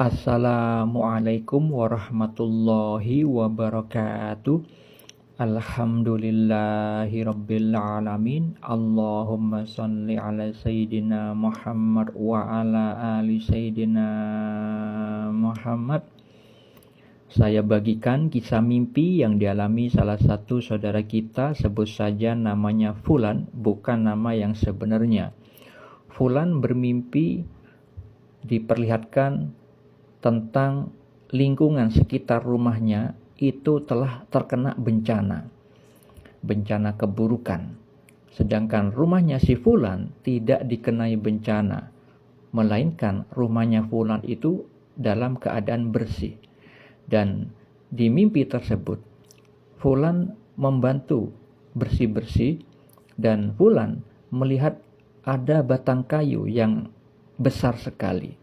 Assalamualaikum warahmatullahi wabarakatuh. Alhamdulillahirabbil alamin. Allahumma shalli ala sayyidina Muhammad wa ala ali sayyidina Muhammad. Saya bagikan kisah mimpi yang dialami salah satu saudara kita, sebut saja namanya Fulan, bukan nama yang sebenarnya. Fulan bermimpi diperlihatkan tentang lingkungan sekitar rumahnya itu telah terkena bencana keburukan. Sedangkan rumahnya si Fulan tidak dikenai bencana, melainkan rumahnya Fulan itu dalam keadaan bersih. Dan di mimpi tersebut Fulan membantu bersih-bersih, dan Fulan melihat ada batang kayu yang besar sekali.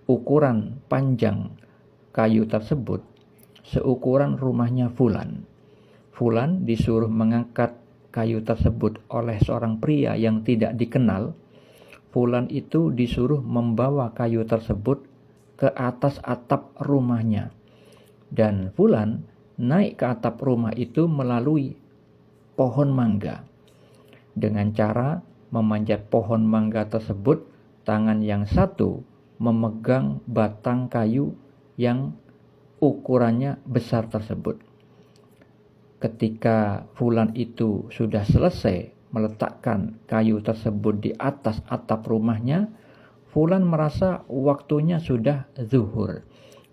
Ukuran panjang kayu tersebut seukuran rumahnya Fulan. Fulan disuruh mengangkat kayu tersebut oleh seorang pria yang tidak dikenal. Fulan itu disuruh membawa kayu tersebut ke atas atap rumahnya. Dan Fulan naik ke atap rumah itu melalui pohon mangga. Dengan cara memanjat pohon mangga tersebut, tangan yang satu memegang batang kayu yang ukurannya besar tersebut. Ketika Fulan itu sudah selesai meletakkan kayu tersebut di atas atap rumahnya, Fulan merasa waktunya sudah zuhur,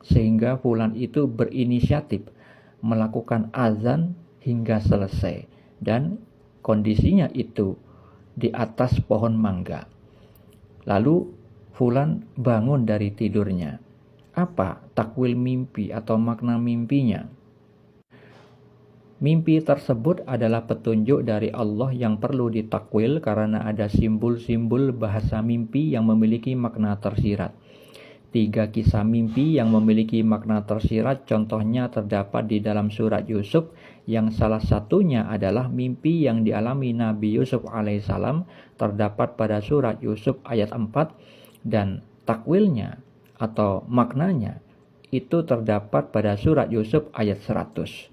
sehingga Fulan itu berinisiatif melakukan azan hingga selesai, dan kondisinya itu di atas pohon mangga. Lalu Fulan bangun dari tidurnya. Apa takwil mimpi atau makna mimpinya? Mimpi tersebut adalah petunjuk dari Allah yang perlu ditakwil karena ada simbol-simbol bahasa mimpi yang memiliki makna tersirat. 3 kisah mimpi yang memiliki makna tersirat contohnya terdapat di dalam surat Yusuf, yang salah satunya adalah mimpi yang dialami Nabi Yusuf alaihissalam, terdapat pada surat Yusuf ayat 4, dan takwilnya atau maknanya itu terdapat pada surat Yusuf ayat 100.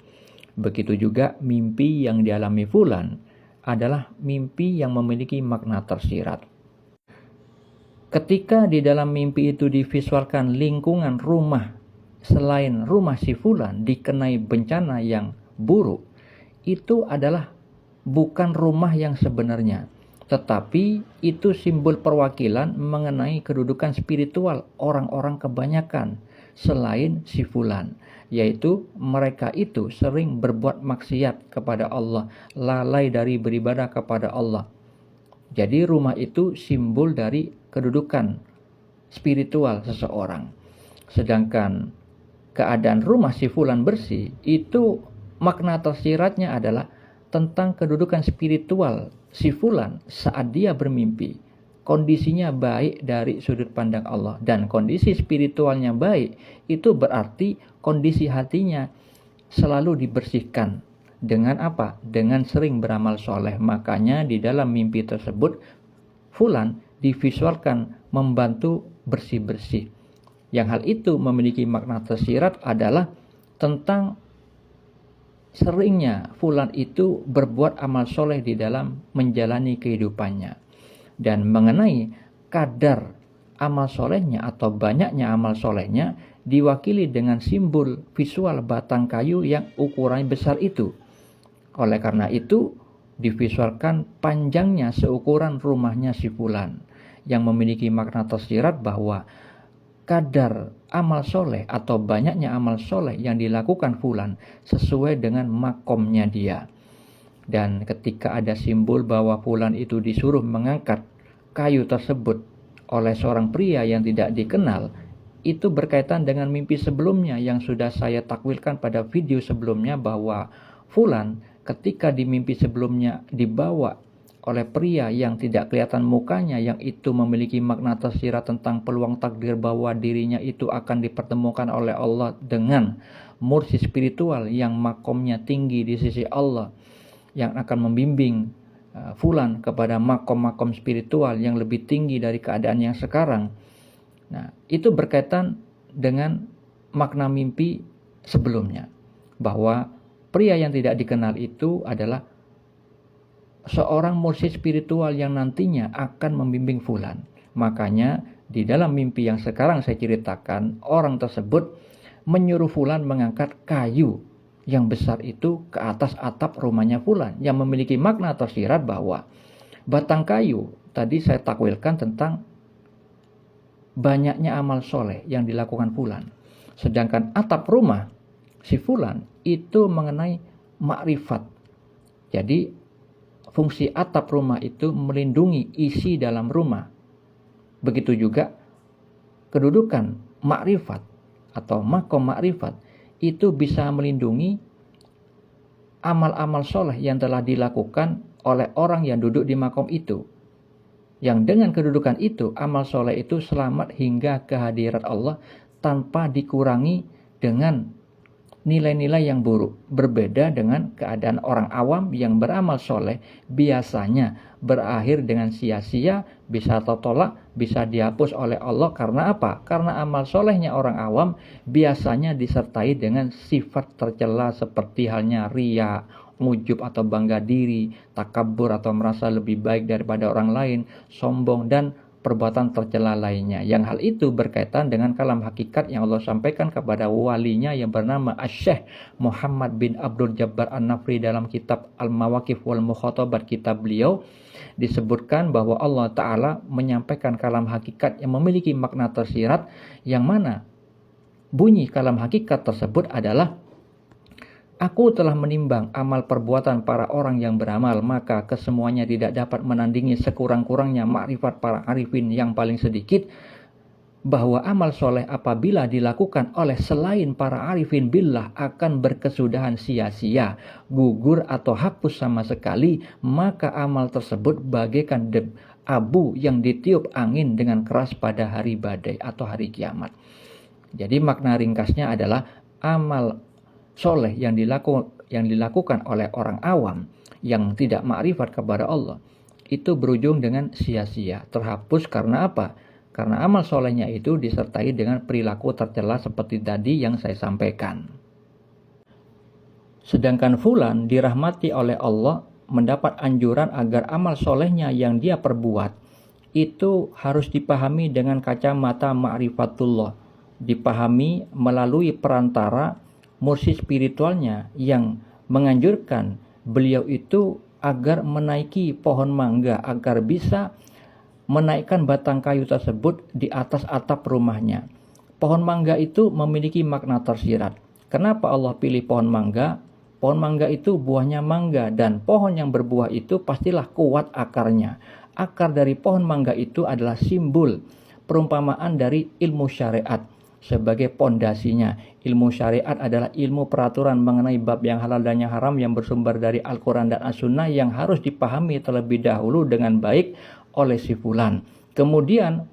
Begitu juga mimpi yang dialami Fulan adalah mimpi yang memiliki makna tersirat. Ketika di dalam mimpi itu divisualkan lingkungan rumah selain rumah si Fulan dikenai bencana yang buruk, itu adalah bukan rumah yang sebenarnya, tetapi itu simbol perwakilan mengenai kedudukan spiritual orang-orang kebanyakan selain si Fulan, yaitu mereka itu sering berbuat maksiat kepada Allah, lalai dari beribadah kepada Allah. Jadi rumah itu simbol dari kedudukan spiritual seseorang. Sedangkan keadaan rumah si Fulan bersih, itu makna tersiratnya adalah tentang kedudukan spiritual si Fulan saat dia bermimpi. Kondisinya baik dari sudut pandang Allah, dan kondisi spiritualnya baik itu berarti kondisi hatinya selalu dibersihkan. Dengan apa? Dengan sering beramal soleh. Makanya di dalam mimpi tersebut Fulan divisualkan membantu bersih-bersih. Yang hal itu memiliki makna tersirat adalah tentang seringnya Fulan itu berbuat amal soleh di dalam menjalani kehidupannya. Dan mengenai kadar amal solehnya atau banyaknya amal solehnya diwakili dengan simbol visual batang kayu yang ukurannya besar itu. Oleh karena itu divisualkan panjangnya seukuran rumahnya si Fulan, yang memiliki makna tersirat bahwa kadar amal soleh atau banyaknya amal soleh yang dilakukan Fulan sesuai dengan makomnya dia. Dan ketika ada simbol bahwa Fulan itu disuruh mengangkat kayu tersebut oleh seorang pria yang tidak dikenal, itu berkaitan dengan mimpi sebelumnya yang sudah saya takwilkan pada video sebelumnya, bahwa Fulan ketika di mimpi sebelumnya dibawa oleh pria yang tidak kelihatan mukanya, yang itu memiliki makna tersirat tentang peluang takdir bahwa dirinya itu akan dipertemukan oleh Allah dengan mursi spiritual yang makomnya tinggi di sisi Allah, yang akan membimbing Fulan kepada makom-makom spiritual yang lebih tinggi dari keadaan yang sekarang. Nah, itu berkaitan dengan makna mimpi sebelumnya, bahwa pria yang tidak dikenal itu adalah seorang mursyid spiritual yang nantinya akan membimbing fulan. Makanya di dalam mimpi yang sekarang saya ceritakan, orang tersebut menyuruh fulan mengangkat kayu yang besar itu ke atas atap rumahnya fulan, yang memiliki makna tersirat bahwa batang kayu tadi saya takwilkan tentang banyaknya amal soleh yang dilakukan fulan. Sedangkan atap rumah si fulan itu mengenai makrifat. Jadi fungsi atap rumah itu melindungi isi dalam rumah. Begitu juga kedudukan makrifat atau makom makrifat itu bisa melindungi amal-amal soleh yang telah dilakukan oleh orang yang duduk di makom itu. Yang dengan kedudukan itu, amal soleh itu selamat hingga kehadirat Allah tanpa dikurangi dengan nilai-nilai yang buruk. Berbeda dengan keadaan orang awam yang beramal soleh biasanya berakhir dengan sia-sia, bisa tertolak, bisa dihapus oleh Allah. Karena apa? Karena amal solehnya orang awam biasanya disertai dengan sifat tercela seperti halnya riya, ujub atau bangga diri, takabur atau merasa lebih baik daripada orang lain, sombong, dan perbuatan tercela lainnya. Yang hal itu berkaitan dengan kalam hakikat yang Allah sampaikan kepada walinya yang bernama Asy-Syaikh Muhammad bin Abdul Jabbar An-Nafri dalam kitab Al-Mawaqif wal Mukhatabat kitab beliau. Disebutkan bahwa Allah Ta'ala menyampaikan kalam hakikat yang memiliki makna tersirat, yang mana bunyi kalam hakikat tersebut adalah, aku telah menimbang amal perbuatan para orang yang beramal, maka kesemuanya tidak dapat menandingi sekurang-kurangnya makrifat para arifin yang paling sedikit, bahwa amal soleh apabila dilakukan oleh selain para arifin billah akan berkesudahan sia-sia, gugur atau hapus sama sekali, maka amal tersebut bagaikan abu yang ditiup angin dengan keras pada hari badai atau hari kiamat. Jadi makna ringkasnya adalah amal soleh yang dilakukan oleh orang awam yang tidak makrifat kepada Allah itu berujung dengan sia-sia, terhapus. Karena apa? Karena amal solehnya itu disertai dengan perilaku tercela seperti tadi yang saya sampaikan. Sedangkan fulan dirahmati oleh Allah mendapat anjuran agar amal solehnya yang dia perbuat itu harus dipahami dengan kacamata ma'rifatullah, dipahami melalui perantara mursyid spiritualnya yang menganjurkan beliau itu agar menaiki pohon mangga agar bisa menaikkan batang kayu tersebut di atas atap rumahnya. Pohon mangga itu memiliki makna tersirat. Kenapa Allah pilih pohon mangga? Pohon mangga itu buahnya mangga, dan pohon yang berbuah itu pastilah kuat akarnya. Akar dari pohon mangga itu adalah simbol perumpamaan dari ilmu syariat sebagai pondasinya. Ilmu syariat adalah ilmu peraturan mengenai bab yang halal dan yang haram yang bersumber dari Al-Quran dan As-Sunnah yang harus dipahami terlebih dahulu dengan baik oleh si fulan. Kemudian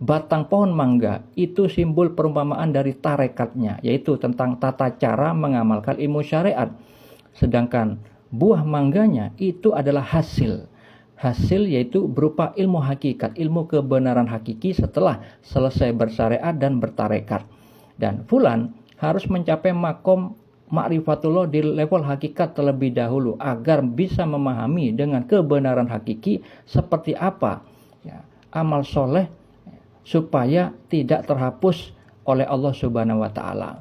batang pohon mangga itu simbol perumpamaan dari tarekatnya, yaitu tentang tata cara mengamalkan ilmu syariat. Sedangkan buah mangganya itu adalah hasil yaitu berupa ilmu hakikat, ilmu kebenaran hakiki setelah selesai bersyariat dan bertarekat. Dan fulan harus mencapai makom ma'rifatullah di level hakikat terlebih dahulu agar bisa memahami dengan kebenaran hakiki seperti apa amal soleh supaya tidak terhapus oleh Allah Subhanahu wa Ta'ala.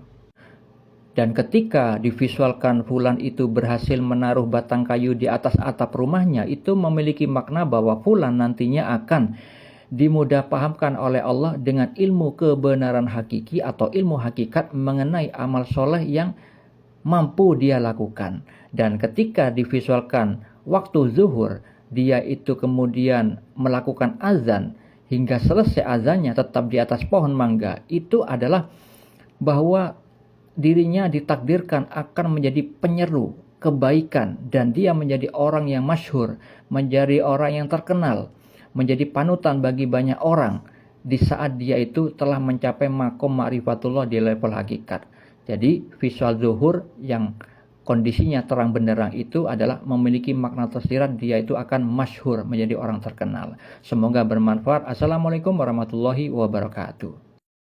Dan ketika divisualkan fulan itu berhasil menaruh batang kayu di atas atap rumahnya, itu memiliki makna bahwa fulan nantinya akan dimudahpahamkan oleh Allah dengan ilmu kebenaran hakiki atau ilmu hakikat mengenai amal soleh yang mampu dia lakukan. Dan ketika divisualkan waktu zuhur, dia itu kemudian melakukan azan hingga selesai azannya tetap di atas pohon mangga. Itu adalah bahwa dirinya ditakdirkan akan menjadi penyeru kebaikan, dan dia menjadi orang yang masyhur, menjadi orang yang terkenal, menjadi panutan bagi banyak orang di saat dia itu telah mencapai makom ma'rifatullah di level hakikat. Jadi visual zuhur yang kondisinya terang benderang itu adalah memiliki makna tersirat, dia itu akan masyhur, menjadi orang terkenal. Semoga bermanfaat. Assalamualaikum warahmatullahi wabarakatuh.